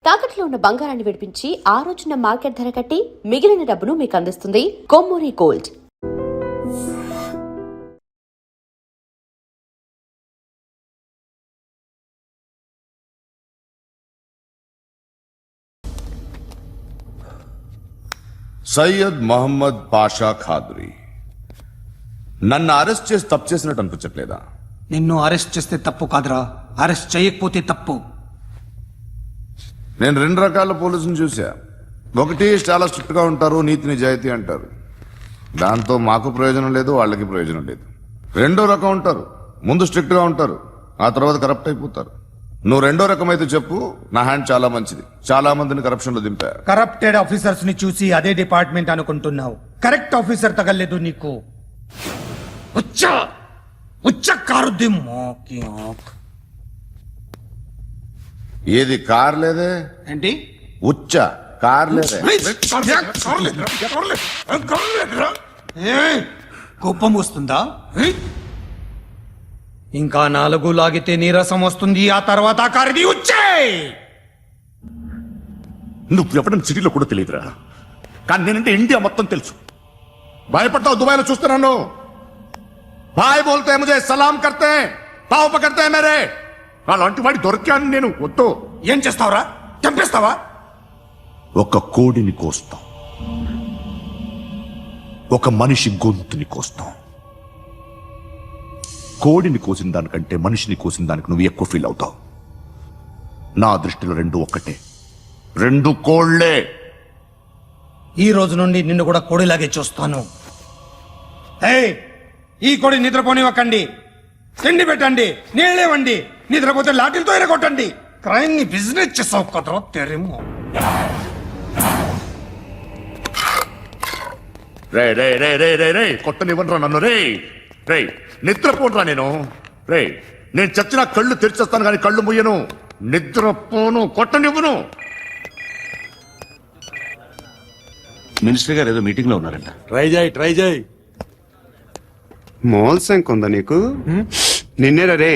తాకట్లో ఉన్న బంగారాన్ని విడిపించి ఆ రోజున మార్కెట్ ధర కట్టి మిగిలిన డబ్బును మీకు అందిస్తుంది కొమ్మూరి గోల్డ్. సయ్యద్ మహమ్మద్ పాషా ఖాద్రీ నన్ను అరెస్ట్ చేసి తప్పు చేసినట్టు అనిపించట్లేదా? నిన్ను అరెస్ట్ చేస్తే తప్పు కాదురా, అరెస్ట్ చేయకపోతే తప్పు. నేను రెండు రకాల పోలీసుని చూసా. ఒకటి చాలా స్ట్రిక్ట్ గా ఉంటారు, నీతి నిజాయితీ అంటారు, దాంతో మాకు ప్రయోజనం లేదు, వాళ్ళకి ప్రయోజనం లేదు. రెండో రకం ఉంటారు, ముందు స్ట్రిక్ట్ గా ఉంటారు, ఆ తర్వాత కరప్ట్ అయిపోతారు. నువ్వు రెండో రకం అయితే చెప్పు. నా హ్యాండ్ చాలా మంచిది, చాలా మందిని కరప్షన్ లో దింపా. కరప్టెడ్ ఆఫీసర్స్ ని చూసి అదే డిపార్ట్మెంట్ అనుకుంటున్నావు. కరెక్ట్ ఆఫీసర్ తగలేదు నీకు. ఏది కార్ లేదే? ఏంటి ఉచ్చ కార్ లేదే? కోపం వస్తుందా? ఇంకా 4 లాగితే నీరసం వస్తుంది, ఆ తర్వాత కారిది ఉచ్చే. నువ్వు ఎవడని సిటీలో కూడా తెలియదురా, కానీ నేనంటే ఇండియా మొత్తం తెలుసు. భయపడతావు? దుబాయ్లో చూస్తున్నాను. భాయ్ బోల్తే ముజే సలాం కర్తే పావు పకర్తే మేరే. అలాంటి వాడి దొరికాను నేను. వద్దు. ఏం చేస్తావురా? చంపేస్తావా? ఒక కోడిని కోస్తాం, ఒక మనిషి గొంతుని కోస్తాం. కోడిని కోసిన దానికంటే మనిషిని కోసిన దానికి నువ్వు ఎక్కువ ఫీల్ అవుతావు. నా దృష్టిలో రెండు ఒక్కటే, రెండు కోళ్లే. ఈ రోజు నుండి నిన్ను కూడా కోడిలాగే చూస్తాను. ఈ కోడి నిద్రపోనివ్వకండి, తిండి పెట్టండి, నీళ్ళేవండి. నిద్రపోతే లాఠీలతో ఎరగొట్టండి. క్రైమ్ ని బిజినెస్ చేసావు కదరా తెరేమో. రే రే రే రే రే రే కొట్టనివ్వనరా నన్ను. రే రే నిద్రపోనరా నేను. రే నేను చచ్చిన కళ్ళు తెరిచేస్తాను కానీ కళ్ళు ముయ్యను. నిద్రపోను, కొట్టనివ్వను. మినిస్టర్ గారు ఏదో మీటింగ్ లో ఉన్నారంట. ట్రై చేయి. మోల్ సంక్ ఉందా నీకు? నిన్నేరా రే.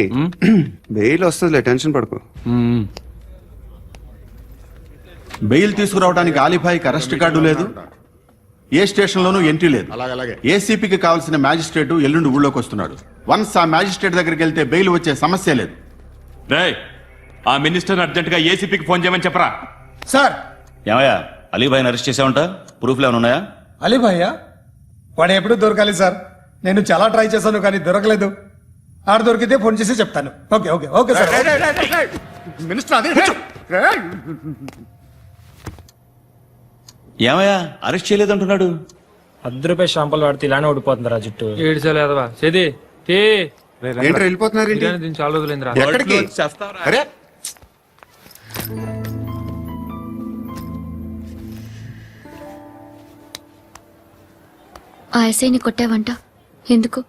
బెయిల్ వస్తుందిలే, టెన్షన్ పడుకో. బెయిల్ తీసుకురావడానికి ఆలిభాయికి అరెస్ట్ కార్డు లేదు, ఏ స్టేషన్ లోనూ ఎంట్రీ లేదు. ఏసీపీకి కావాల్సిన మ్యాజిస్ట్రేట్ ఎల్లుండి ఊళ్ళోకి వస్తున్నాడు. వన్స్ ఆ మ్యాజిస్ట్రేట్ దగ్గరికి వెళ్తే బెయిల్ వచ్చే సమస్య లేదు. ఆ మినిస్టర్ అర్జెంట్ గా ఏసీపీకి ఫోన్ చేయమని చెప్పరా. సార్. ఏమయ్యా, అలీభాయిని అరెస్ట్ చేసావంట? ప్రూఫ్లు ఏమైనా ఉన్నాయా? అలీభాయ్యా? వాడు ఎప్పుడు దొరకాలి సార్. నేను చాలా ట్రై చేశాను కానీ దొరకలేదు. ఆడు దొరికితే ఫోన్ చేసి చెప్తాను. Okay okay okay sir. Minister అదే. ఏమయ్యా, అరెస్ట్ చేయలేదంటున్నాడు? ₹10 షాంపూలు వాడితే ఇలానే ఓడిపోతుందిరా జుట్టు. ఏడ్చలేదవా చేది ఏంట్రా వెళ్ళిపోతున్నారు? చాలా రోజులైందిరా. ఎక్కడికి? అరే ఆ ఎస్ఐని కొట్టావంట, ఎందుకు?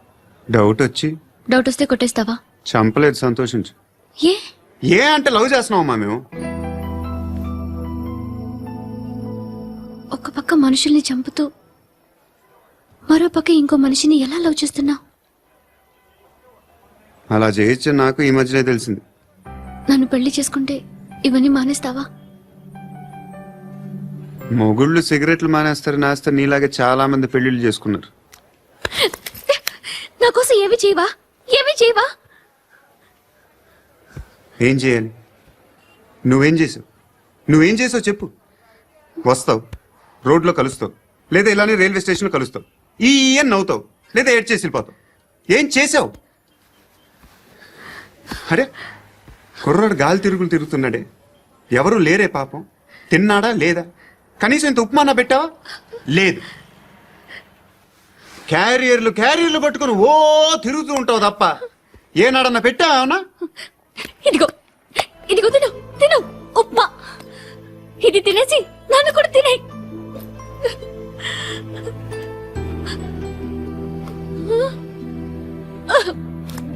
డౌట్ వచ్చి. డౌట్ వస్తే కొట్టేస్తావా? చంపలేదు, సంతోషించు. ఏ అంటే లవ్ చేస్తున్నావమ్మా మేము. ఒక పక్క మనుషుల్ని చంపుతూ మరో పక్క ఇంకో మనిషిని ఎలా లవ్ చేస్తున్నావు? అలా చేయొచ్చు నాకు ఈ మధ్యనే తెలిసింది. నన్ను పెళ్లి చేసుకుంటే ఇవన్నీ మానేస్తావా? మొగుళ్ళు సిగరెట్లు మానేస్తారు, నేస్తారు. నీలాగే చాలా మంది పెళ్లిళ్ళు చేసుకున్నారు. నా కోసం ఏమి చేయవా? ఏమి చేయవా? ఏం చేయాలి? నువ్వేం చేసావు? నువ్వేం చేసావు చెప్పు. వస్తావు, రోడ్లో కలుస్తావు, లేదా ఇలానే రైల్వే స్టేషన్లో కలుస్తావు. ఈ నవ్వుతావు, లేదా ఏడ్ చేసి వెళ్ళిపోతావు. ఏం చేసావు? అరే కుర్రాడు గాలి తిరుగులు తిరుగుతున్నాడే, ఎవరు లేరే పాపం. తిన్నాడా లేదా? కనీసం ఇంత ఉప్మానా పెట్టావా? లేదు. క్యారియర్లు పట్టుకుని ఓ తిరుగుతూ ఉంటావు తప్ప ఏనాడన్నా పెట్టావా? ఇదిగో ఇదిగో తిను తిను ఉప్మా. ఇది తినేసి నన్ను కూడా తినే.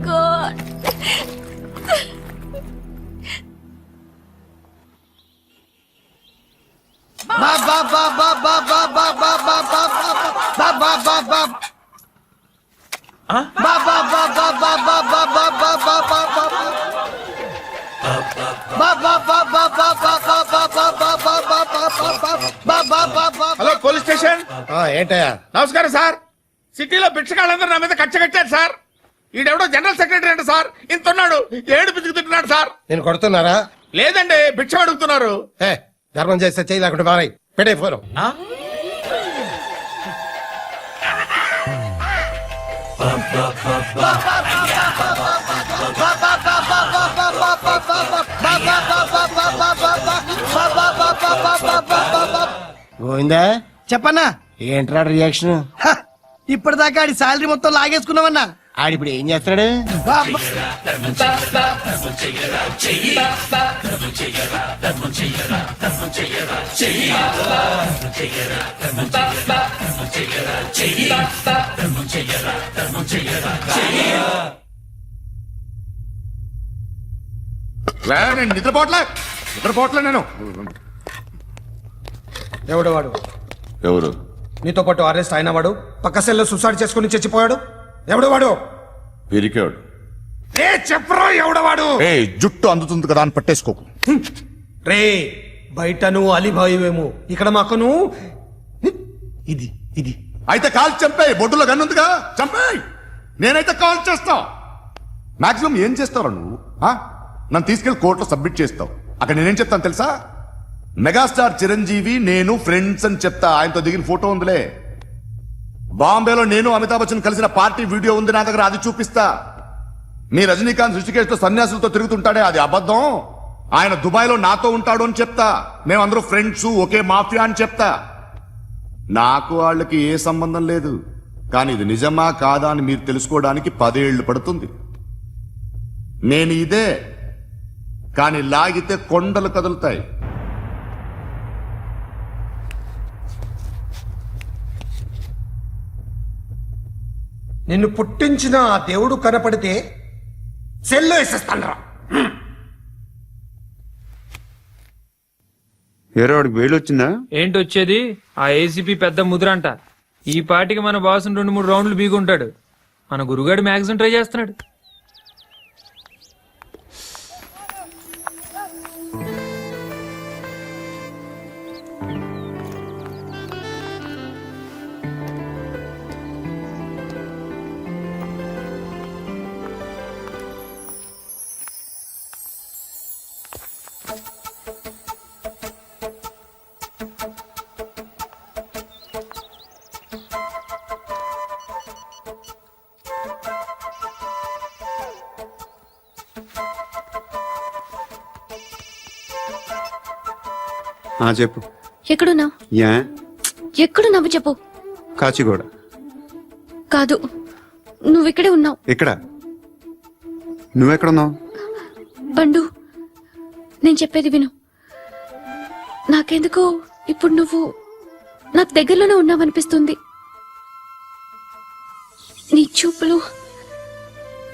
గాడ్. Hello police station. ఏంటయ్యా? నమస్కారం సార్. సిటీలో భిక్షగాళ్ళందరూ నా మీద కచ్చ కట్టారు సార్. ఈడెవడో జనరల్ సెక్రటరీ అంట సార్. ఇంత ఉన్నాడు, ఏడు పిచ్చుకు తింటున్నాడు సార్. నేను కొడుతున్నారా? లేదండి, భిక్ష అడుగుతున్నారు. ధర్మం చేస్తే చేయి, లేకుంటే మారాయి. పెట్టే ఫోన్. గోవిందా, చెప్పన్నా. ఏంట్రా రియాక్షన్? ఇప్పటిదాకా ఆడి శాలరీ మొత్తం లాగేసుకున్నావన్నా. ఆడిప్పుడు ఏం చేస్తున్నాడు? నేను నిద్రపోవట్లే నేను. ఎవడు వాడు? ఎవరు? నీతో పాటు అరెస్ట్ అయిన వాడు, పక్క సెల్లో సూసైడ్ చేసుకుని చచ్చిపోయాడు. ఎవడు వాడు? పిరికాడు. చెప్పరా ఎవడవాడు? జుట్టు అందుతుంది కదా అని పట్టేసుకోకు. రే, బయట నువ్వు అలీబాయివేమో, ఇక్కడ మాకు నువ్వు ఇది ఇది. అయితే కాల్ చంపేయి, బొడ్డులో గన్నుందిగా చంపేయి. నేనైతే కాల్ చేస్తా. మాక్సిమం ఏం చేస్తావు నువ్వు? నన్ను తీసుకెళ్లి కోర్టులో సబ్మిట్ చేస్తావు. అక్కడ నేనేం చెప్తాను తెలుసా? మెగాస్టార్ చిరంజీవి నేను ఫ్రెండ్స్ అని చెప్తా. ఆయనతో దిగిన ఫోటో ఉందిలే. బాంబేలో నేను అమితాబ్ బచ్చన్ కలిసిన పార్టీ వీడియో ఉంది నా దగ్గర, అది చూపిస్తా. మీ రజనీకాంత్ ఋషికేష్ తో సన్యాసులతో తిరుగుతుంటాడే, అది అబద్ధం. ఆయన దుబాయ్ లో నాతో ఉంటాడు అని చెప్తా. మేమందరూ ఫ్రెండ్స్, ఒకే మాఫియా అని చెప్తా. నాకు వాళ్ళకి ఏ సంబంధం లేదు. కానీ ఇది నిజమా కాదా అని మీరు తెలుసుకోవడానికి 10 ఏళ్లు పడుతుంది. నేను ఇదే, కానీ లాగితే కొండలు కదులుతాయి. నిన్ను పుట్టించిన ఆ దేవుడు కనపడితే సెల్లో వేసేస్తాను. ఏరో వాడికి వేలు వచ్చిందా? ఏంటి వచ్చేది? ఆ ఏసీపీ పెద్ద ముద్రంట. ఈ పాటికి మన బాసును 2-3 రౌండ్లు బీగుంటాడు. మన గురుగాడు మ్యాక్సిమం ట్రై చేస్తున్నాడు. చెప్పు. ఎక్కడున్నావు? యా ఎక్కడున్నావు చెప్పు. కాచిగూడ. కాదు, నువ్వు ఇక్కడే ఉన్నావు. ఇక్కడ నువ్వెక్కడున్నావు? బండు, నేను చెప్పేది విను. నాకెందుకో ఇప్పుడు నువ్వు నాకు దగ్గరలోనే ఉన్నావనిపిస్తుంది. నీ చూపులు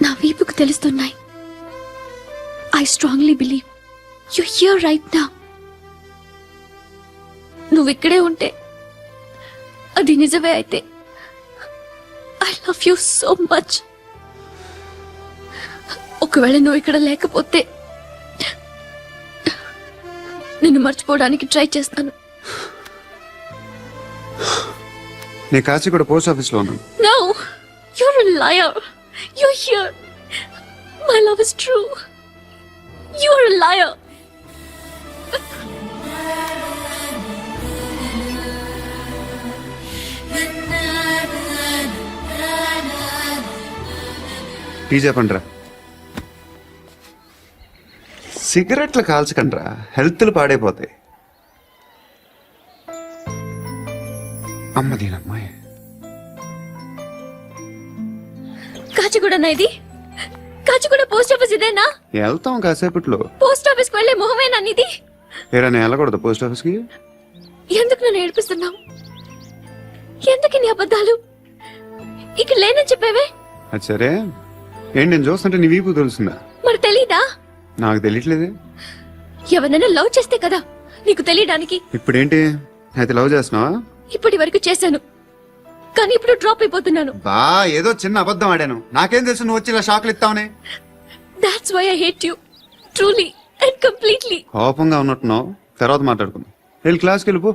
నా వీపుకు తెలుస్తున్నాయి. I strongly believe you here right now. నువ్వు ఇక్కడే ఉంటే అది నిజమే అయితే I love you so much. ఒకవేళ నువ్వు ఇక్కడ లేకపోతే నిన్ను మర్చిపోవడానికి ట్రై చేస్తాను. నేను కాచిగూడ పోస్ట్ ఆఫీస్ లో ఉన్నాను. No, you're a liar. You're here. My love is true. You're a liar. Tea చెప్పండిరా. సిగరెట్లు కాల్చకండ్రా, హెల్త్లు పాడైపోతాయి. అమ్మదీనమ్మాయి. కాచిగూడనా ఇది? కాచిగూడ పోస్ట్ ఆఫీస్ ఇదేనా? వెళ్తాం కాసేపట్లో. పోస్ట్ ఆఫీస్ కు వెళ్లే మొహమేనా నీది? ఏరా నేను వెళ్ళకూడదు పోస్ట్ ఆఫీస్ కి? ఎందుకు నన్ను ఏడిపిస్తున్నావు? ఎందుకు నీ అబద్ధాలు? ఇక్కడ లేనని చెప్పేవే. అది సరే, ఏంటి నేను చూస్తుంటే నీ వీపు తెలుస్తుందా? మరి తెలీదా? నాకు తెలియట్లేదే. ఎవరైనా లవ్ చేస్తే కదా నీకు తెలియడానికి. ఇప్పుడేంటి అయితే లవ్ చేస్తున్నావా? ఇప్పటి వరకు చేశాను, కానీ ఇప్పుడు డ్రాప్ అయిపోతున్నాను. బా ఏదో చిన్న అబద్ధం ఆడాను. నాకేం తెలుసు నువ్వు వచ్చి ఇలా షాక్లు ఇస్తావని. That's why I hate you. Truly, and completely. కోపంగా ఉన్నట్టున్నావు, తర్వాత మాట్లాడుకుందాం. వెళ్ళి క్లాస్కి వెళ్ళిపో.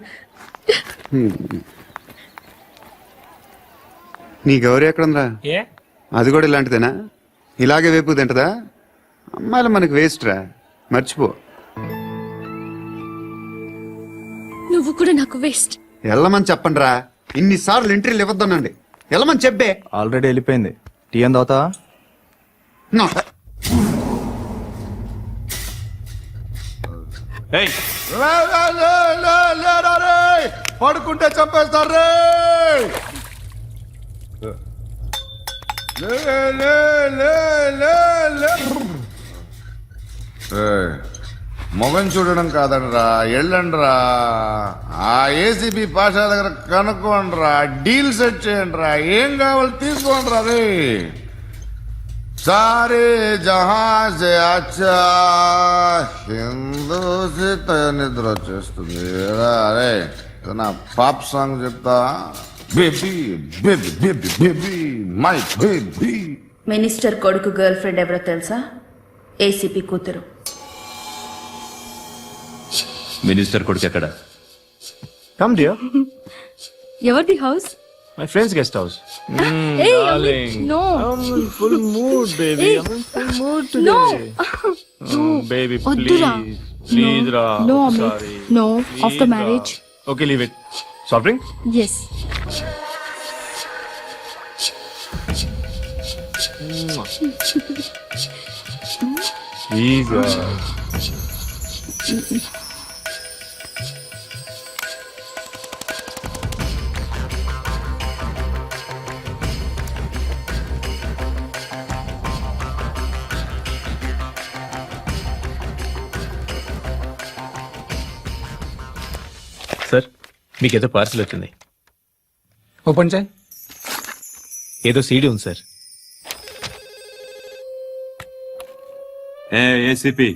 నీ గౌరీ ఎక్కడుందా? ఏ అది కూడా ఇలాంటిదేనా? ఇలాగే వేపు తింటదా? అమ్మాయిలు మనకి వేస్ట్ రా, మర్చిపో. నువ్వు కూడా నాకు వేస్ట్. వెళ్ళమని చెప్పండి రా. ఇన్నిసార్లు ఎంట్రీలు ఇవ్వద్దనండి. వెళ్ళమని చెప్పే. ఆల్రెడీ వెళ్ళిపోయింది. టీ అని తాగుతావా? నా. ఏయ్, పడుకుంటే చంపేస్తారు రే. మొగం చూడడం కాదండ్రా, ఎళ్ళండ్రా. ఆ ఏసీబీ పాషా దగ్గర కనుక్కోండ్రా, డీల్ సెట్ చేయండిరా, ఏం కావాలి తీసుకోండిరా. రే సారే జహా సే అచ్చా హిందూ సే నిద్ర వచ్చేస్తుంది. అరే నా పాప్ సాంగ్ చెప్తా. Baby baby baby baby my baby. Minister కొడుకు గర్ల్ ఫ్రెండ్ ఎవరో తెలుసా? ఏసీపీ కూతురు. మినిస్టర్ కొడుకు ఎక్కడ? Come dear. ఎవరిది house? My friend's guest house. No. Full mood baby. Full mood baby వద్దురా. ప్లీజ్ రా. No Amit. No. After marriage. Okay leave it. Soft drink? Yes. Please. Sir, మీకేదో parcel వచ్చింది. ఓపెన్ చేయి. ఏదో సీడీ ఉంది సార్. ఏ ACP,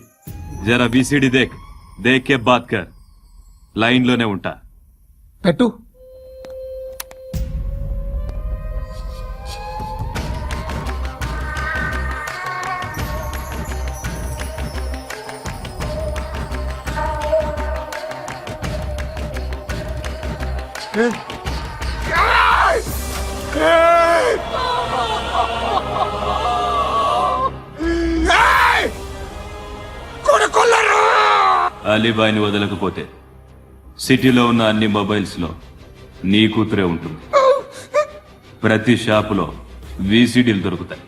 జరా బీసీడీ దేక్, దేక్ కే బాత్ కర్. లైన్ లోనే ఉంటా. పెట్టు. అలీబాయిని వదలకపోతే సిటీలో ఉన్న అన్ని మొబైల్స్ లో నీ కూతురే ఉంటుంది. ప్రతి షాపులో వీసీడీలు దొరుకుతాయి.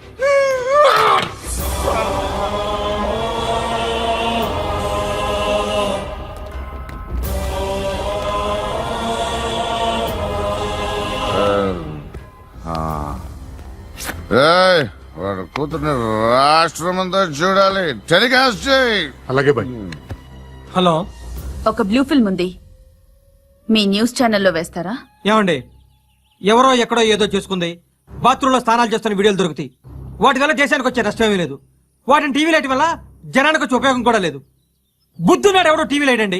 వాడు కూతుర్ని రాష్ట్రం అంతా చూడాలి. టెలికాస్ట్ చేయి. అలాగే బాయ్. హలో, ఒక బ్లూ ఫిల్మ్ ఉంది, మీ న్యూస్ ఛానల్లో వేస్తారా? ఏమండి, ఎవరో ఎక్కడో ఏదో చేసుకుంది, బాత్రూంలో స్నానాలు చేస్తున్న వీడియోలు దొరుకుతాయి. వాటి వల్ల దేశానికి వచ్చే నష్టమేమీ లేదు. వాటిని టీవీ లైట్ వల్ల జనానికి వచ్చే ఉపయోగం కూడా లేదు. బుద్ధున్నాడు ఎవడో టీవీ లైట్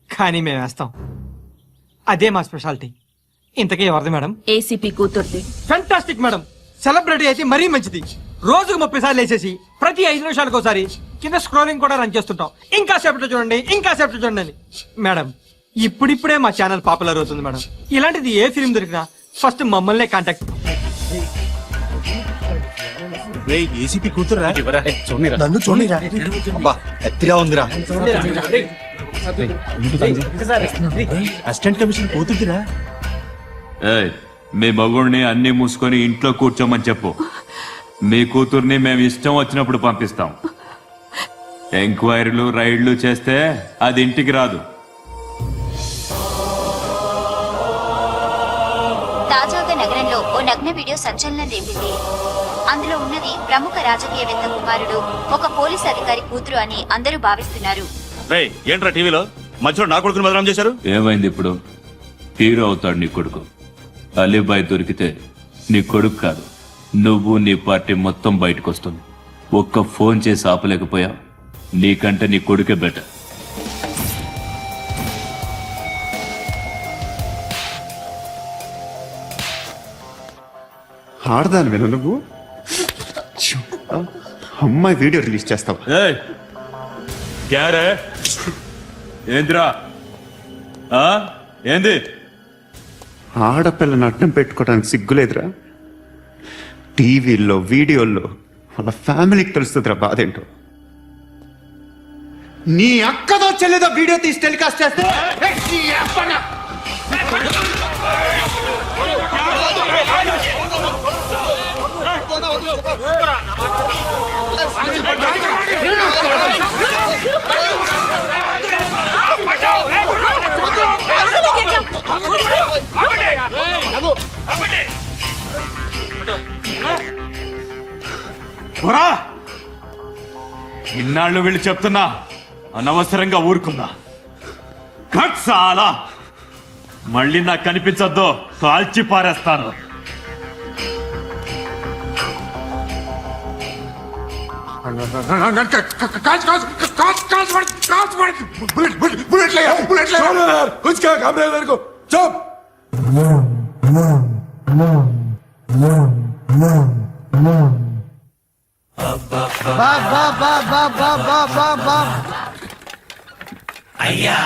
కానీ మేము వేస్తాం. అదే మా స్పెషాలిటీ. ఇంతకీ ఎవరిది మేడం? ఏసీపీ కూతుర్ది. Fantastic madam. సెలబ్రిటీ అయితే మరీ మంచిది. రోజుకు 30 సార్లు వేసేసి ప్రతి 5 నిమిషాలకు ఒకసారి కింద స్క్రోలింగ్ కూడా రన్ చేస్తుంటాం. ఇంకా సేపట్లో చూడండి, ఇంకా సేపట్లో చూడండి అని. మేడం, ఇప్పుడిప్పుడే మా ఛానల్ పాపులర్ అవుతుంది మేడం. ఇలాంటిది ఏ ఫిల్మ్ దొరికినా ఫస్ట్ మమ్మల్నే కాంటాక్ట్. ఏసీపీ కూతురా? నన్ను చూడరా. ఎత్తిగా ఉందిరా. అసిస్టెంట్ కమిషనర్ కూతురురా. ఏయ్, మీ మగుడిని అన్ని మూసుకొని ఇంట్లో కూర్చోమని చెప్పు. మీ కూతుర్ని మేము ఇష్టం వచ్చినప్పుడు పంపిస్తాం. ఎంక్వైరీలు రైడ్లు చేస్తే అది ఇంటికి రాదు. తాజాగా నగరంలో ఓ నగ్న వీడియో సంచలనం రేపింది. అందులో ఉన్నది ప్రముఖ రాజకీయవేత్త కుమారుడు, ఒక పోలీస్ అధికారి కూతురు అని అందరూ భావిస్తున్నారు. ఏంట్రా టీవీలో మధ్యలో నా కొడుకుని బదనాం చేశారు? ఏమైంది ఇప్పుడు? హీరో అవుతాడు నీ కొడుకు. అలీబాయ్ దొరికితే నీ కొడుకు కాదు, నువ్వు నీ పార్టీ మొత్తం బయటకు వస్తుంది. ఒక్క ఫోన్ చేసి ఆపలేకపోయా, నీకంటే నీ కొడుకే బెటర్. ఆడదాని విన నువ్వు అమ్మాయి వీడియో రిలీజ్ చేస్తావా? క్యారే ఏంద్రా ఏంది ఆడపిల్లని అడ్డం పెట్టుకోవడానికి సిగ్గులేదురా? టీవీల్లో వీడియోల్లో వాళ్ళ ఫ్యామిలీకి తెలుస్తుందిరా బాధ ఏంటో. నీ అక్కదో చెల్లిదో వీడియో తీసి టెలికాస్ట్ చేస్తే ఇన్నాళ్ళు వీళ్ళు చెప్తున్నా అనవసరంగా ఊరుకున్నా. చాలా మళ్ళీ నాకు కనిపించొద్దు, కాల్చి పారేస్తాను. అయ్యా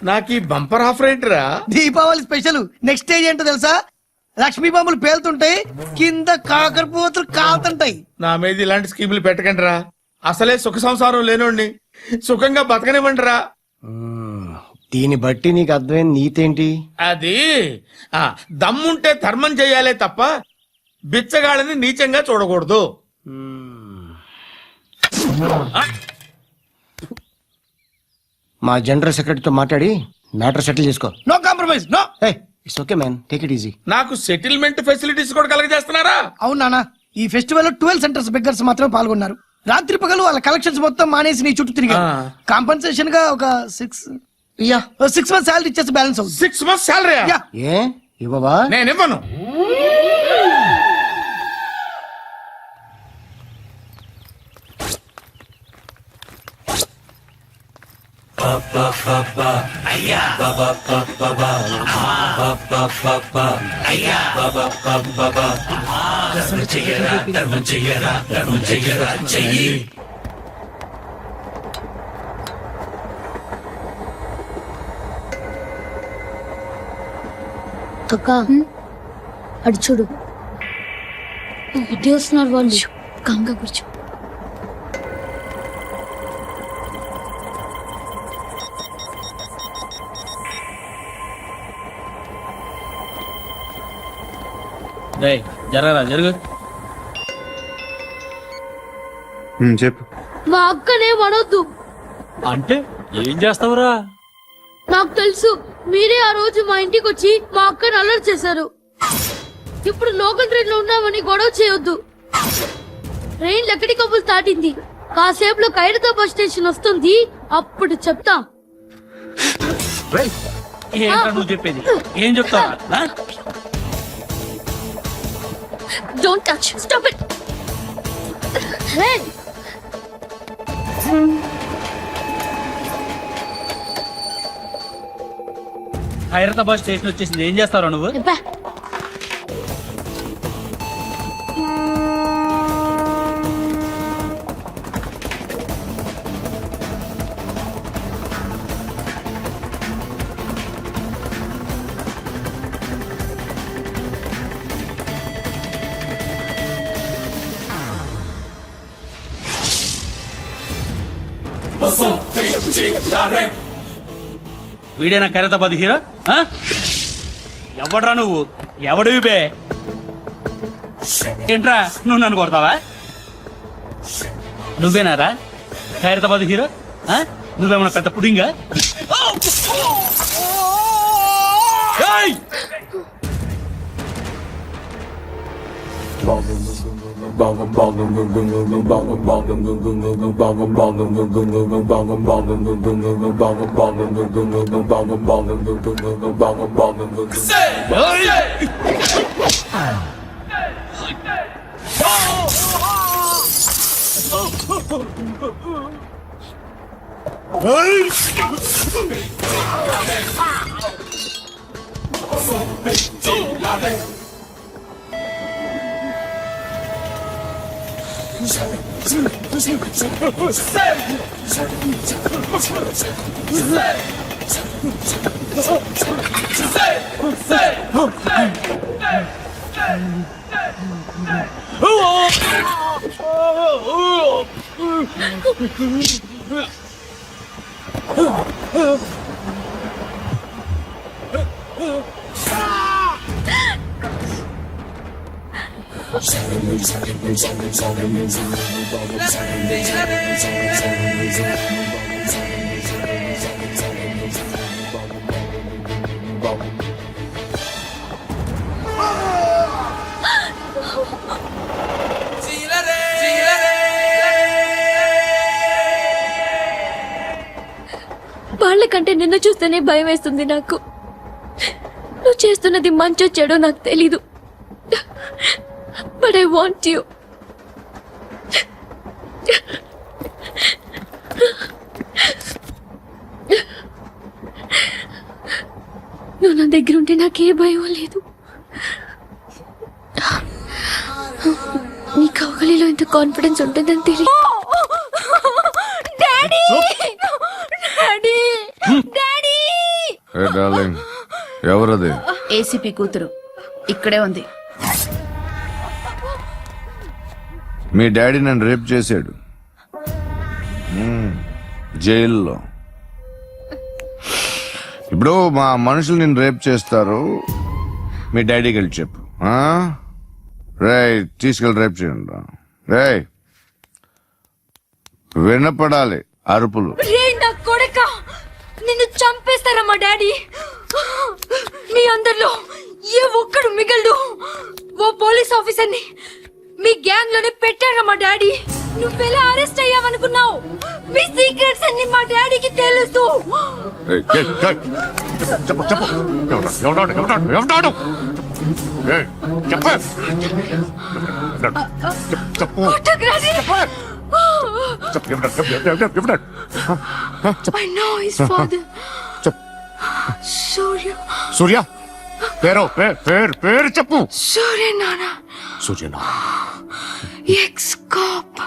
నాకు ఈ బంపర్ ఆఫర్ ఏంటిరా? దీపావళి స్పెషల్ నెక్స్ట్ స్టేజ్ ఏంటో తెలుసా? లక్ష్మీ బాంబులు పేలుతుంటాయి, కింద కాకరపోతులు కాలుతుంటాయి. నా మీద ఇలాంటి స్కీములు పెట్టకండి రా. అసలే సుఖ సంసారం లేనోడిని సుఖంగా బతకనివ్వండిరా. దీన్ని బట్టి నీకు అర్థమైన నీతేంటి? అది దమ్ముంటే ధర్మం చెయ్యాలే తప్ప బిచ్చగాళ్ళని నీచంగా చూడకూడదు. మా జనరల్ సెక్రటరీతో మాట్లాడి మ్యాటర్ సెటిల్ చేసుకో. No compromise, no. It's okay man, take it easy. నాకు సెటిల్మెంట్ ఫెసిలిటీస్ కూడా కలగజేస్తున్నారా? అవును నాన్న, ఈ ఫెస్టివల్ లో 12 సెంటర్స్ బెగ్గర్స్ మాత్రమే పాల్గొన్నారు. రాత్రి పగలు వాళ్ళ కలెక్షన్స్ మొత్తం మానేసి నీ చుట్టూ తిరిగారు. కాంపన్సేషన్ గా ఒక 6 months శాలరీ ఇచ్చేసి బ్యాలెన్స్ అవుతుంది. 6 months శాలరీ ఏ ఇవ్వవా? నేను ఇవ్వను. అక్క అడు చూడు, ఇటు వస్తున్నారు వాళ్ళు. కంగా కూర్చో. జరగరా జరుగు. చెప్పు. మా అక్కనే వడొద్దు. అంటే ఏం చేస్తావురా? నాకు తెలుసు, మీరే ఆ రోజు మా ఇంటికి వచ్చి మా అక్కని అల్లరి చేశారు. ఇప్పుడు లోకల్ ట్రైన్ లో ఉన్నామని గొడవ చేయొద్దు. ట్రైన్ లక్కడి కబులు దాటింది. కాసేపులో ఖైరతాబాద్ స్టేషన్ వస్తుంది, అప్పుడు చెప్తా. నువ్వు చెప్పేది ఏం చెప్తావా? Don't touch. Stop it. Hey. Hyderabad station వచ్చేసింది, ఏం చేస్తారా నువ్వు? వీడేనా ఖైరతాబాద్ హీరో? ఎవడ్రా నువ్వు? ఎవడివి బే? ఏంట్రా నువ్వు నన్ను కొడతావా? నువ్వేనారా ఖైరతాబాద్ హీరో? నువ్వేమన్నా పెద్ద పుడింగా? వాళ్ళకంటే నిన్ను చూస్తేనే భయం వేస్తుంది నాకు. నువ్వు చేస్తున్నది మంచో చెడో నాకు తెలీదు, బట్ ఐ వాంట్ యూ. నువ్వు నా దగ్గర ఉంటే నాకే భయం లేదు. నీ కౌగలిలో ఇంత కాన్ఫిడెన్స్ ఉంటుందని తెలియదు. డాడీ! డాడీ! డాడీ! ఏ డార్లింగ్, ఎవరది? ఏసీపీ కూతురు ఇక్కడే ఉంది. మీ డాడీ నన్ను రేప్ చేశాడు జైల్లో. ఇప్పుడు మా మనుషులు నిన్ను రేప్ చేస్తారు, మీ డాడీకి వెళ్ళి చెప్పు. రేయ్, తీసుకెళ్ళి రేప్ చేయండి. రేయ్, వినపడాలి అరుపులు. రే నా కొడక, నిన్ను చంపేస్తారా మా డాడీ? మీ అందరిలో ఏ ఒక్కడు మిగలడు. ఓ పోలీస్ ఆఫీసర్ని మీ గ్యాంగ్ లోనే పెట్టారా మా డాడీ? నువ్వెలా అరెస్ట్ అయ్యావనుకున్నావు? మీ సీక్రెట్స్ అన్ని మా డాడీకి తెలుసు. ఏయ్, ఏయ్, ఏయ్, చెప్పు చెప్పు, ఎవడాడు ఎవడాడు ఎవడాడు? ఏయ్, చెప్పు చెప్పు ఫోటోగ్రఫీ. చెప్పు, ఎవడాడు? I know his father. చెప్పు. సూర్య. సూర్య పేరు పేరు చెప్పు. సూర్య నాన్న. సూర్యనా? X cap.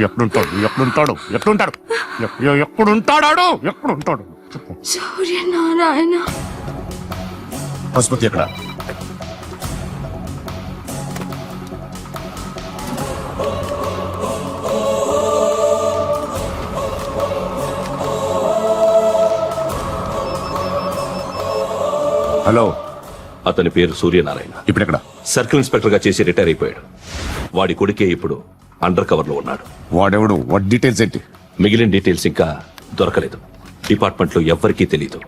ఎప్పుడుంటాడు చెప్పు. సూర్య నారాయణ. ఆసుపత్రి ఎక్కడ? హలో, అతని పేరు సూర్యనారాయణ. ఇప్పుడు ఎక్కడ? సర్కిల్ ఇన్స్పెక్టర్ గా చేసి రిటైర్ అయిపోయాడు. వాడి కొడుకే ఇప్పుడు అండర్ కవర్ లో ఉన్నాడు. వాడెవడు? వాడి డీటెయిల్స్ ఏంటి? మిగిలిన డీటెయిల్స్ ఇంకా దొరకలేదు. డిపార్ట్మెంట్ లో ఎవ్వరికీ తెలీదు.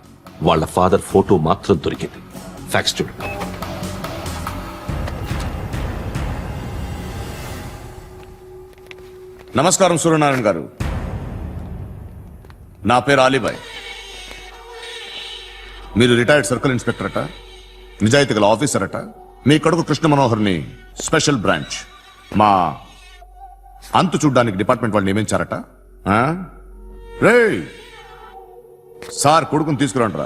వాళ్ళ ఫాదర్ ఫోటో మాత్రం దొరికింది. ఫ్యాక్స్ చూడు. నమస్కారం సూర్యనారాయణ గారు. నా పేరు అలీబాయ్. మీరు రిటైర్డ్ సర్కిల్ ఇన్స్పెక్టర్ అట, నిజాయితీ గల ఆఫీసర్ అట. మీ కొడుకు కృష్ణ మనోహర్ని స్పెషల్ బ్రాంచ్ మా అంతు చూడ్డానికి డిపార్ట్మెంట్ వాళ్ళు నియమించారట. రే సార్, కొడుకుని తీసుకురండి.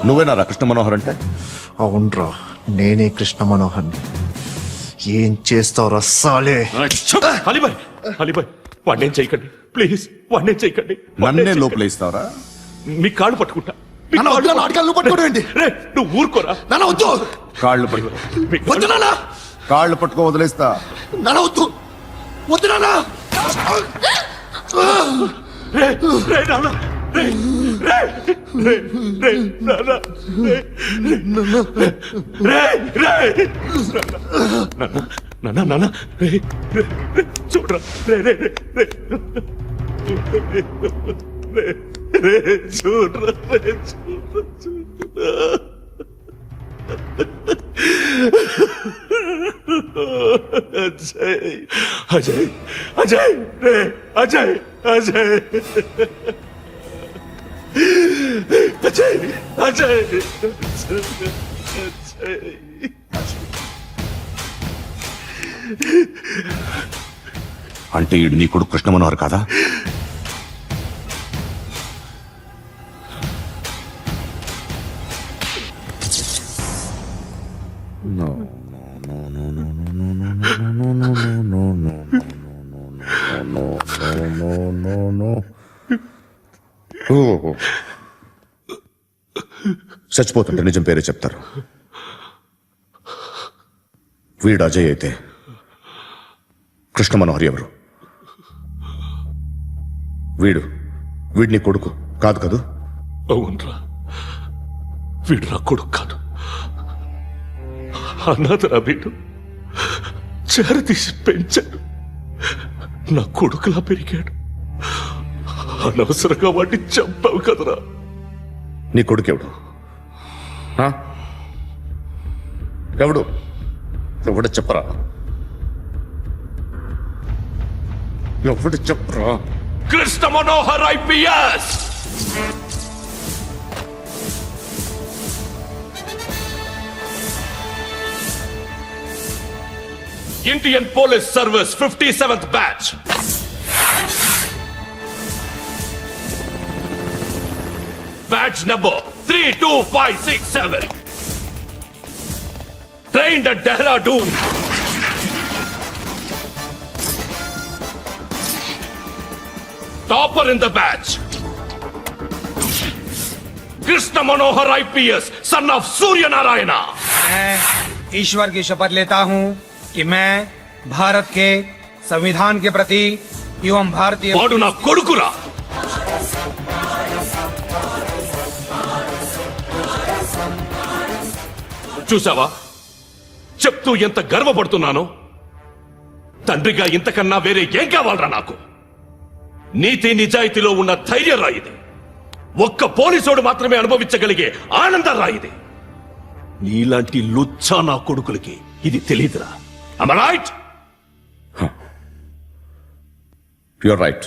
నువ్వేనా కృష్ణ మనోహర్ అంటే? అవునరా, నేనే కృష్ణ మనోహర్ని. ఏం చేస్తావురా సాలే? అలీబాయ్, అలీబాయ్, వాడినేం చేయకండి ప్లీజ్, వాడినేం చేయకండి. నన్నే లోపల ఇస్తావరా? మీ కాళ్ళు పట్టుకుంటా. పట్టుకోండి. నువ్వు ఊరుకోరా. వద్దు, కాళ్ళు పట్టుకో. వద్దు నాన్న, కాళ్ళు పట్టుకో, వదిలేస్తా. వద్దు వద్దు నాన్న. చూడరా, చూడరా. అజయ్ అజయ్ అజయ్ రే అజయ్ అజయ్ అజయ్ అజయ్ అజయ్ అంటే ఈడు నీ కొడుకు కృష్ణ మనోహర్ కాదా? చచ్చిపోతుంటే నిజం పేరే చెప్తారు. వీడు అజయ్ అయితే కృష్ణ మనోహర్ ఎవరు? వీడిని కొడుకు కాదు కదూ? అవునరా, వీడు నా కొడుకు కాదు, అనాథరా వీడు. చేరతీసి పెంచాడు, నా కొడుకులా పెరిగాడు. అనవసరంగా వాడిని చంపావు కదరా. నీ కొడుకెవడు? ఎవడు? ఎవడ చెప్పరా? ఎవడు చెప్పరా? Krishna Manohar IPS. Indian police service 57th batch. Batch number 32567. Trained at Dehradun. Topper in the batch. Krishna Manohar IPS, son of Surya Narayana. मैं ईश्वर की शपथ लेता हूँ कि मैं भारत के संविधान के प्रति एवं भारतीय వాడు నా కొడుకురా. చూసావా చెప్తూ ఎంత గర్వపడుతున్నానో. తండ్రిగా ఇంతకన్నా వేరే ఏం కావాలరా నాకు? నీతి నిజాయితీలో ఉన్న ధైర్యం రాయిది. ఒక్క పోలీసోడు మాత్రమే అనుభవించగలిగే ఆనందం రాయిది. నీలాంటి లుచ్చా నా కొడుకులకి ఇది తెలియదురా. Am I right? You're right.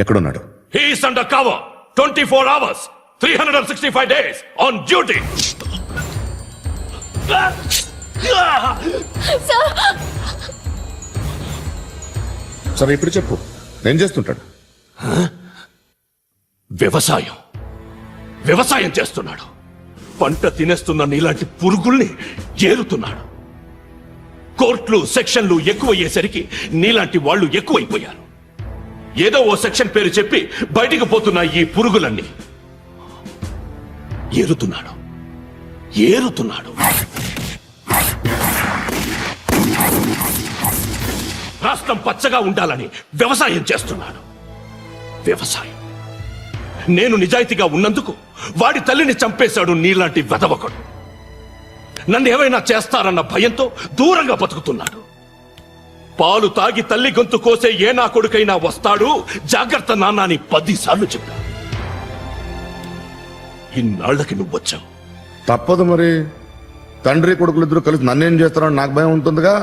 ఎక్కడున్నాడు? He is under cover 24 hours 365 days on duty. సరే ఇప్పుడు చెప్పు, ఏం చేస్తుంటాడు? వ్యవసాయం చేస్తున్నాడు. పంట తినేస్తున్న నీలాంటి పురుగుల్ని ఏరుతున్నాడు. కోర్టులు సెక్షన్లు ఎక్కువయ్యేసరికి నీలాంటి వాళ్ళు ఎక్కువైపోయారు. ఏదో ఓ సెక్షన్ పేరు చెప్పి బయటికి పోతున్న ఈ పురుగులన్నీ ఏరుతున్నాడు. రాష్ట్రం పచ్చగా ఉండాలని వ్యవసాయం చేస్తున్నాడు. నేను నిజాయితీగా ఉన్నందుకు వాడి తల్లిని చంపేశాడు నీలాంటి వెధవకుడు. నన్ను ఏమైనా చేస్తారన్న భయంతో దూరంగా బతుకుతున్నాడు. పాలు తాగి తల్లి గొంతు కోసే ఏ నా కొడుకైనా వస్తాడు, జాగ్రత్త నాన్న అని 10 సార్లు చెప్పాడు. ఇన్నాళ్లకి నువ్వు వచ్చావు. తప్పదు మరి. తండ్రి కొడుకులు ఇద్దరు కలిసి నన్నేం చేస్తారని నాకు భయం ఉంటుందిగా.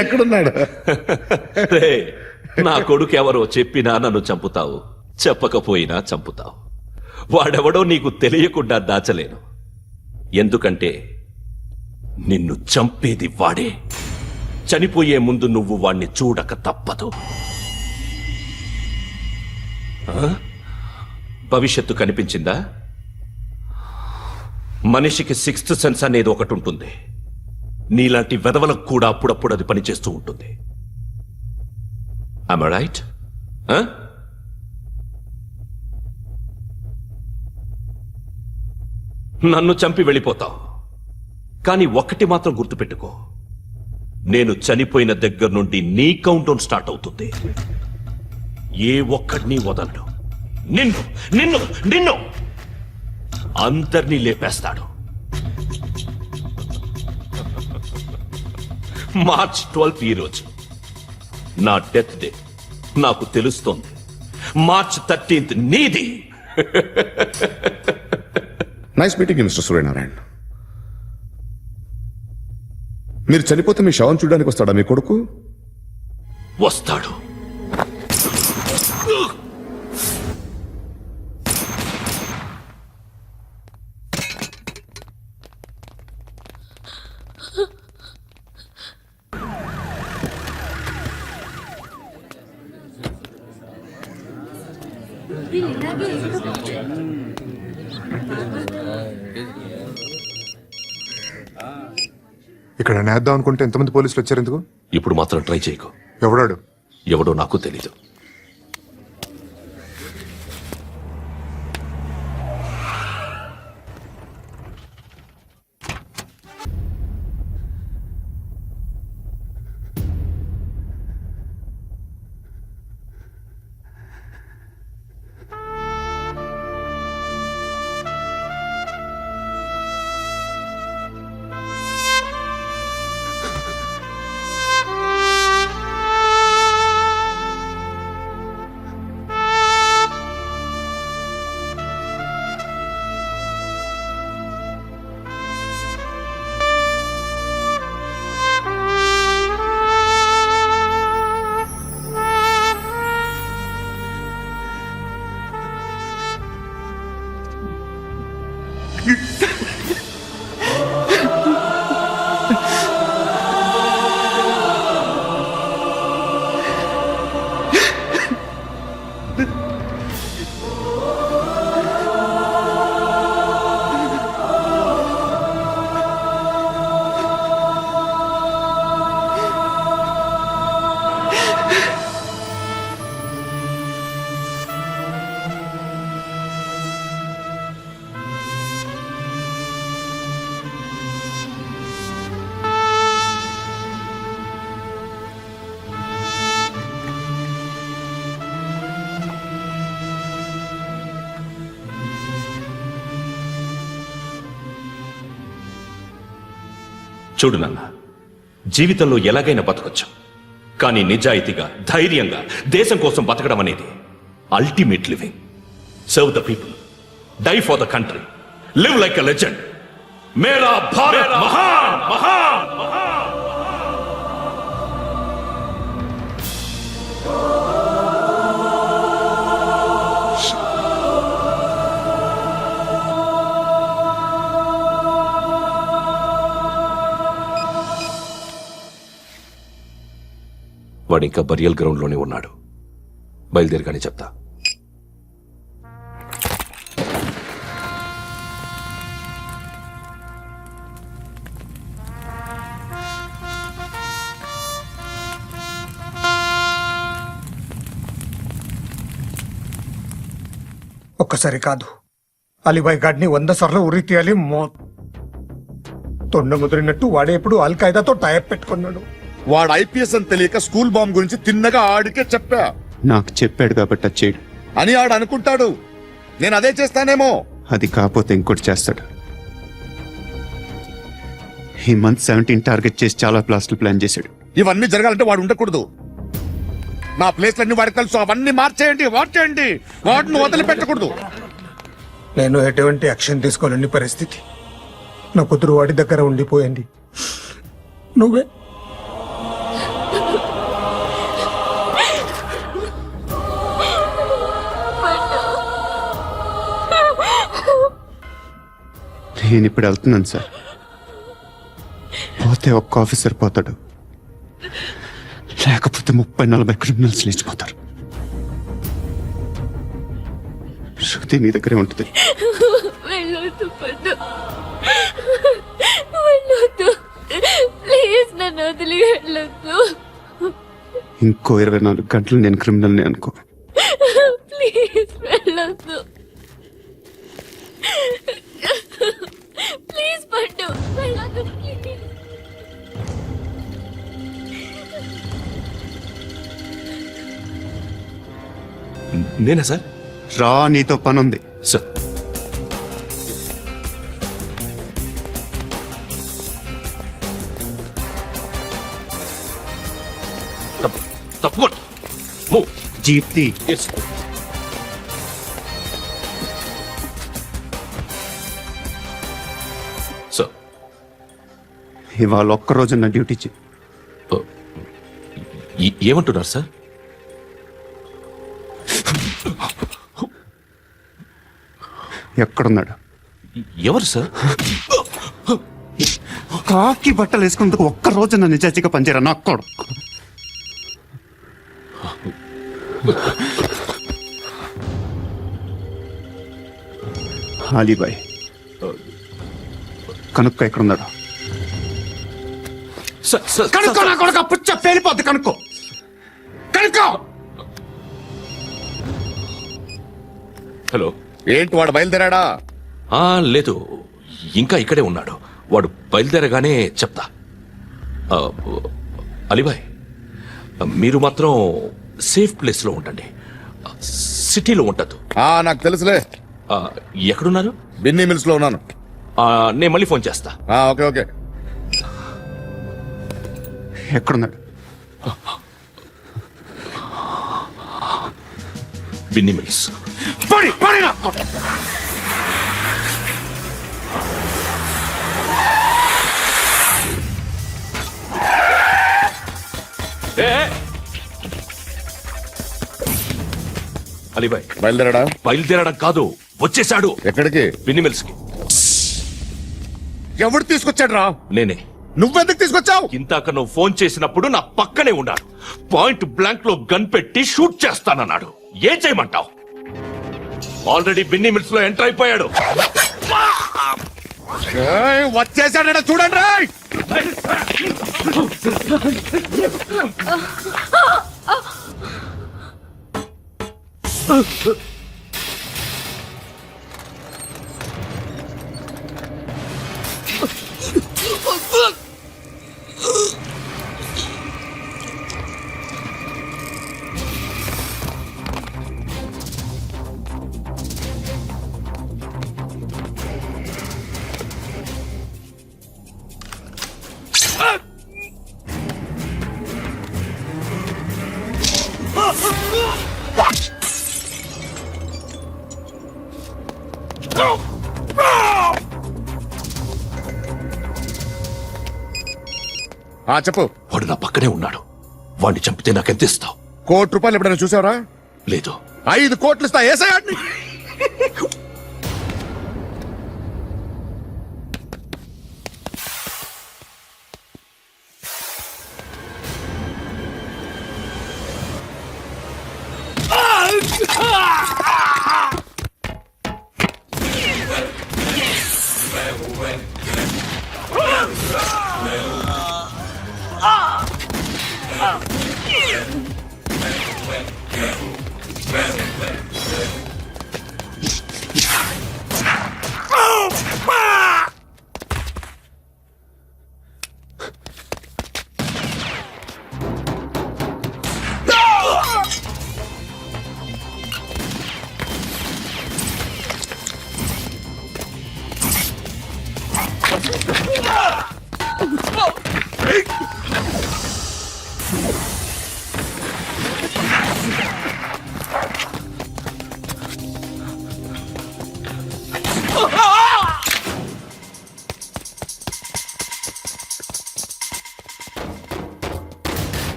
ఎక్కడున్నాడు? నా కొడుకు ఎవరో చెప్పినా నన్ను చంపుతావు, చెప్పకపోయినా చంపుతావు. వాడెవడో నీకు తెలియకుండా దాచలేను. ఎందుకంటే నిన్ను చంపేది వాడే. చనిపోయే ముందు నువ్వు వాణ్ణి చూడక తప్పదు. భవిష్యత్తు కనిపించిందా? మనిషికి 6th సెన్స్ అనేది ఒకటి ఉంటుంది. నీలాంటి వెధవలకు కూడా అప్పుడప్పుడు అది పనిచేస్తూ ఉంటుంది. Am I right? నన్ను చంపి వెళ్ళిపోతావు. కానీ ఒక్కటి మాత్రం గుర్తుపెట్టుకో, నేను చనిపోయిన దగ్గర నుండి నీ కౌంట్ డౌన్ స్టార్ట్ అవుతుంది. ఏ ఒక్కడిని వదలడు. నిన్ను నిన్ను నిన్ను అందరినీ లేపేస్తాడు. మార్చ్ 12 ఈ రోజు. నా డెత్ డే నాకు తెలుస్తోంది. మార్చ్ 13th నీది. Nice meeting mister Suryanarayana. మీరు చనిపోతే మీ శవం చూడడానికి వస్తాడా మీ కొడుకు? వస్తాడు. ఇక్కడ నేద్దాం అనుకుంటే ఎంతమంది పోలీసులు వచ్చారు ఎందుకు? ఇప్పుడు మాత్రం ట్రై చేయకు. ఎవడాడు? ఎవడో నాకు తెలీదు. చూడు నాన్న, జీవితంలో ఎలాగైనా బతకొచ్చు, కానీ నిజాయితీగా ధైర్యంగా దేశం కోసం బతకడం అనేది ultimate living. Serve the people, die for the country, live like a legend. మేరా భారత్ మహాన్ మహాన్ మహాన్. వాడు ఇంకా బరియల్ గ్రౌండ్ లోనే ఉన్నాడు. బయలుదేరగానే చెప్తా. ఒక్కసారి కాదు, అలీబాయ్ గాడిని 100 సార్లు ఉరి తీయాలి. తొండ ముదిరినట్టు వాడేప్పుడు అల్ ఖైదాతో టైప్ పెట్టుకున్నాడు. వాడు ఐపీఎస్ అని తెలియక స్కూల్ బాంబ్ గురించి తిన్నగా ఆడికే చెప్పా. నాకు చెప్పాడు కాబట్టి అది చేయడు అని ఆడు అనుకుంటాడు. నేను అదే చేస్తానేమో. అది కాకపోతే ఇంకోటి చేస్తాడు. ఈ మంత్ 17 టార్గెట్ చేసి చాలా ప్లాస్టులు ప్లాన్ చేశాడు. ఇవన్నీ జరగాలంటే వాడు ఉండకూడదు. నా ప్లేస్లన్నీ వాడికి తెలుసు. అవన్నీ మార్చేయండి, వాచేయండి. వాటిని వదిలిపెట్టకూడదు. నేను ఎటువంటి యాక్షన్ తీసుకోలేని పరిస్థితి. నా కూతురు వాడి దగ్గర ఉండిపోయింది. నువ్వే నేను ఇప్పుడు వెళ్తున్నాను సార్. పోతే ఒక్క ఆఫీసర్ పోతాడు, లేకపోతే 30-40 క్రిమినల్స్ లేచిపోతారు. శృతి నీ దగ్గరే ఉంటుంది. వెళ్ళొద్దు పద్దు, వెళ్ళొద్దు ప్లీజ్, నన్ను వదిలి వెళ్ళొద్దు. ఇంకో 24 గంటలు నేను క్రిమినల్ని అనుకో. ప్లీజ్ వెళ్ళొద్దు, ప్లీజ్ పట్టు, వెళ్ళొద్దు ప్లీజ్. నేనా సార్? రా, నీతో పని ఉంది. సార్, తప్పుకోండి మూవ్ జీప్తి ఎస్ సార్ ఇవాళ ఒక్కరోజు నా డ్యూటీ చేయి. ఏమంటున్నారు సార్ ఎక్కడున్నాడు? ఎవరు సార్ కాకి బట్టలు వేసుకున్నందుకు ఒక్కరోజు నా నిజాయితీగా పనిచేయరా నా కొడుకు. అలీబాయ్ కనుక్కో ఎక్కడున్నాడు? కనుక్కో నా కొడుకు, పుచ్చ పేలిపోద్ది. కనుక్కో కనుక్కో. హలో ఏంటి వాడు బయలుదేరాడా? లేదు ఇంకా ఇక్కడే ఉన్నాడు. వాడు బయలుదేరగానే చెప్తా. అలీబాయ్ మీరు మాత్రం సేఫ్ ప్లేస్ లో ఉండండి, సిటీలో ఉండద్దు. నాకు తెలుసులే. ఎక్కడున్నారు? బిన్నీ మిల్స్ లో ఉన్నాను. నేను మళ్ళీ ఫోన్ చేస్తా. Okay okay. ఎక్కడున్నాడు? బిన్నీ మిల్స్. అలీబాయ్ బయలుదేరాడా? బయలుదేరడం కాదు, వచ్చేశాడు. ఎక్కడికి? బిన్నీ మిల్స్ కి. ఎవడు తీసుకొచ్చాడు రా? నేనే. నువ్వెందుకు తీసుకొచ్చావు? ఇంతాక నువ్వు ఫోన్ చేసినప్పుడు నా పక్కనే ఉన్నాడు. పాయింట్ బ్లాంక్ లో గన్ పెట్టి షూట్ చేస్తానన్నాడు. ఏం చేయమంటావు? ఆల్రెడీ బిన్నీ మిల్స్ లో ఎంటర్ అయిపోయాడు. వచ్చేసాడ చూడండి రా. చెప్పు. వాడు నా పక్కనే ఉన్నాడు. వాడిని చంపితే నాకెంత ఇస్తావు? ₹1 ఎప్పుడైనా చూసావరా? లేదు. 5 కోట్లు ఇస్తా. ఏసయాడిని.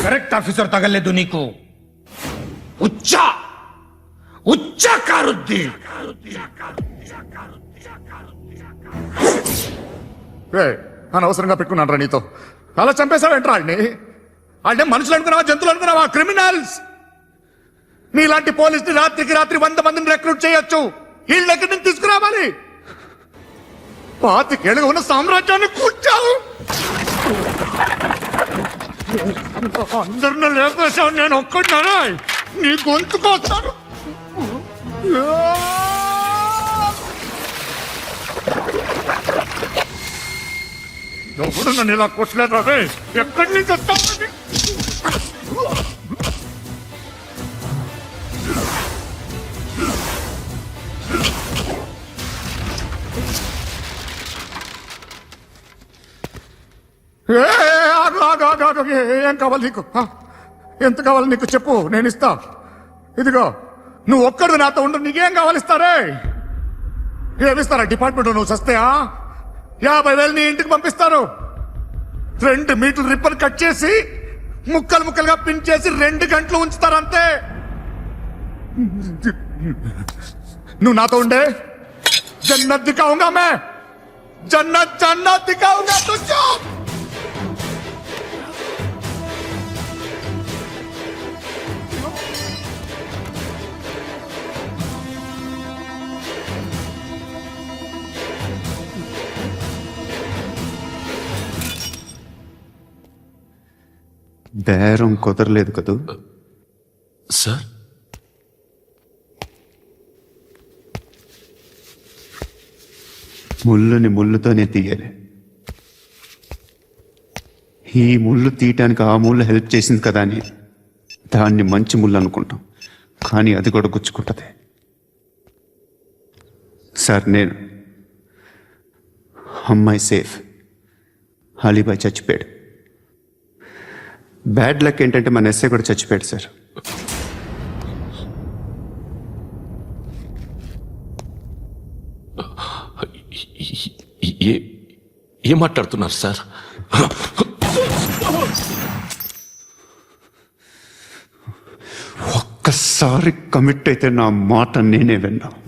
కరెక్ట్ ఆఫీసర్ తగలేదు నీకు. ఉచ్చ కారుద్ది. అనవసరంగా పెట్టుకున్నాను రా నీతో. అలా చంపేశావేంట్రా ఆడిని? ఆడే మనుషులు అనుకున్నావా, జంతువులు అనుకున్నావా? క్రిమినల్స్. నీలాంటి పోలీసుని రాత్రికి రాత్రి 100 మందిని రిక్రూట్ చేయొచ్చు. వీళ్ళ ఎక్కడి నుంచి తీసుకురావాలి? 25 ఏళ్ళుగా ఉన్న సామ్రాజ్యాన్ని కూర్చావు. అందరిని లేపేశావు, నేను ఒక్కడినా నీ గొంతుకొస్తాను. ఎవడు నన్ను ఇలా కొట్టలేదు రా. ఎక్కడి నుంచి వస్తావు? ఏం కావాలి నీకు? ఎంత కావాలి నీకు చెప్పు, నేను ఇస్తా. ఇదిగో నువ్వు ఒక్కడు నాతో ఉండు. నీకేం కావాలిస్తారే? ఏమిస్తారా డిపార్ట్మెంట్? నువ్వు చస్తేయా 50,000 నీ ఇంటికి పంపిస్తారు. 2 మీటర్లు రిబ్బన్ కట్ చేసి ముక్కలు ముక్కలుగా పిన్ చేసి 2 గంటలు ఉంచుతారు అంతే. నువ్వు నాతో ఉండే జన్నత్ దిఖాऊंगा मैं. జన్నత్ దిఖాऊंगा तुझको. బేరం కుదరలేదు కదూ సార్? ముళ్ళుని ముళ్ళుతోనే తీయాలి. ఈ ముళ్ళు తీయటానికి ఆ ముళ్ళు హెల్ప్ చేసింది కదా అని దాన్ని మంచి ముళ్ళు అనుకుంటాం, కానీ అది కూడా గుచ్చుకుంటది. సార్, నేను అమ్మాయి సేఫ్, అలీబాయ్ చచ్చిపోయాడు. బ్యాడ్ లక్ ఏంటంటే మన ఎస్ఐ కూడా చచ్చిపోయాడు సార్. ఏం మాట్లాడుతున్నారు సార్? ఒక్కసారి కమిట్ అయితే నా మాట నేనే విన్నా.